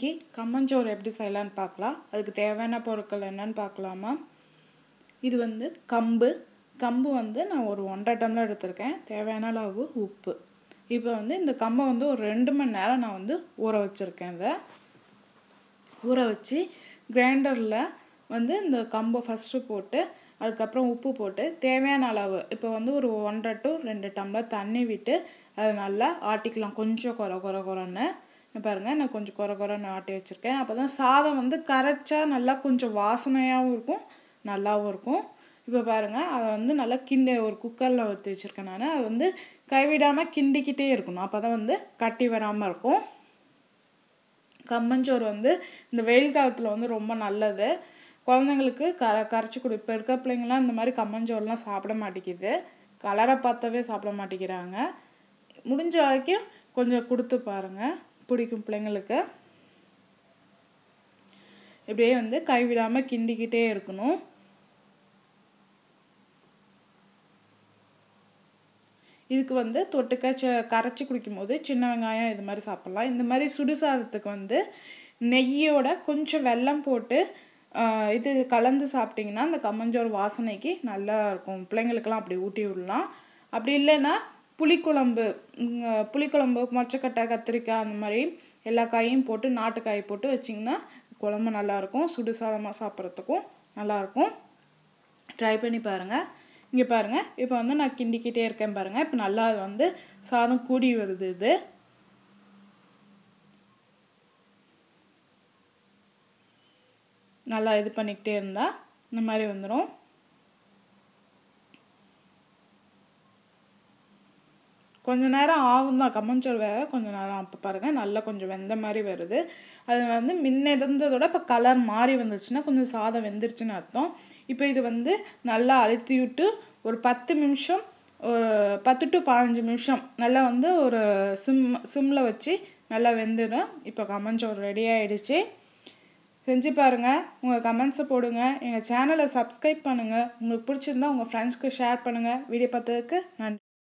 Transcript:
இன்னைக்கு கம்மஞ்சோறு எப்படி செய்யலான்னு பார்க்கலாம். அதுக்கு தேவையான பொருட்கள் என்னன்னு பார்க்கலாமா? இது வந்து கம்பு வந்து நான் ஒரு 1.5 டம்ளர் எடுத்திருக்கேன். தேவையான அளவு உப்பு. இப்போ வந்து இந்த கம்பை வந்து ஒரு 2 மணி நேரம் நான் வந்து ஊற வச்சுருக்கேன். இதை ஊற வச்சு கிரைண்டரில் வந்து இந்த கம்பை ஃபஸ்ட்டு போட்டு அதுக்கப்புறம் உப்பு போட்டு தேவையான அளவு இப்போ வந்து ஒரு 1.5 to 2 டம்ளர் தண்ணி விட்டு அதை நல்லா ஆட்டிக்கலாம். கொஞ்சம் குறன்னு பாருங்கள், நான் கொஞ்சம் குறன்னு ஆட்டி வச்சுருக்கேன். அப்போ தான் சாதம் வந்து கரைச்சா நல்லா கொஞ்சம் வாசனையாகவும் இருக்கும், நல்லாவும் இருக்கும். இப்போ பாருங்கள், அதை வந்து நல்லா ஒரு குக்கரில் ஊற்றி வச்சுருக்கேன். நான் அதை வந்து கைவிடாமல் கிண்டிக்கிட்டே இருக்கணும். அப்போ தான் வந்து கட்டி வராமல் இருக்கும். கம்மஞ்சோறு வந்து இந்த வெயில் காலத்தில் வந்து ரொம்ப நல்லது. குழந்தைங்களுக்கு கரைச்சி கொடு. இப்போ இருக்க பிள்ளைங்களாம் இந்த மாதிரி கம்மஞ்சோறுலாம் சாப்பிட மாட்டேங்குது. கலரை பார்த்தாவே சாப்பிட மாட்டேங்கிறாங்க. முடிஞ்ச வரைக்கும் கொஞ்சம் கொடுத்து பாருங்கள், பிடிக்கும் பிள்ளைங்களுக்கு. இப்படியே வந்து கைவிடாமல் கிண்டிக்கிட்டே இருக்கணும். இதுக்கு வந்து தொட்டுக்க கரைச்சி குடிக்கும்போது சின்ன வெங்காயம் இது மாதிரி சாப்பிட்லாம். இந்த மாதிரி சுடுசாதத்துக்கு வந்து நெய்யோட கொஞ்சம் வெல்லம் போட்டு இது கலந்து சாப்பிட்டிங்கன்னா அந்த கம்மஞ்சோறு வாசனைக்கு நல்லா இருக்கும். பிள்ளைங்களுக்கெல்லாம் அப்படி ஊட்டி விடலாம். அப்படி இல்லைன்னா புளிக்குழம்பு மொச்சக்கட்டை, கத்திரிக்காய் அந்த மாதிரி எல்லா காயும் போட்டு நாட்டுக்காய் போட்டு வச்சிங்கன்னா குழம்பு நல்லாயிருக்கும். சுடுசாதமாக சாப்பிட்றதுக்கும் நல்லாயிருக்கும். ட்ரை பண்ணி பாருங்கள். இங்கே பாருங்கள், இப்போ வந்து நான் கிண்டிக்கிட்டே இருக்கேன் பாருங்கள். இப்போ நல்லா வந்து சாதம் கூடி வருது. இது நல்லா இது பண்ணிக்கிட்டே இருந்தால் இந்த மாதிரி வந்துடும். கொஞ்சம் நேரம் ஆகும் தான் கம்மஞ்சோறு வேக, கொஞ்சம் நேரம். அப்போ பாருங்கள், நல்லா கொஞ்சம் வெந்த மாதிரி வருது. அது வந்து முன்ன இருந்ததோட இப்போ கலர் மாறி வந்துருச்சுன்னா கொஞ்சம் சாதம் வெந்துருச்சுன்னு அர்த்தம். இப்போ இது வந்து நல்லா அழுத்தி விட்டு ஒரு 10 நிமிஷம், ஒரு 10 to 15 நிமிஷம் நல்லா வந்து ஒரு சிம்மில் வச்சு நல்லா வெந்துடும். இப்போ கம்மஞ்சோறு ரெடி ஆகிடுச்சு. செஞ்சு பாருங்கள். உங்கள் கமெண்ட்ஸை போடுங்க. எங்கள் சேனலை சப்ஸ்கிரைப் பண்ணுங்கள். உங்களுக்கு பிடிச்சிருந்தா உங்கள் ஃப்ரெண்ட்ஸ்க்கு ஷேர் பண்ணுங்கள். வீடியோ பார்த்ததுக்கு நன்றி.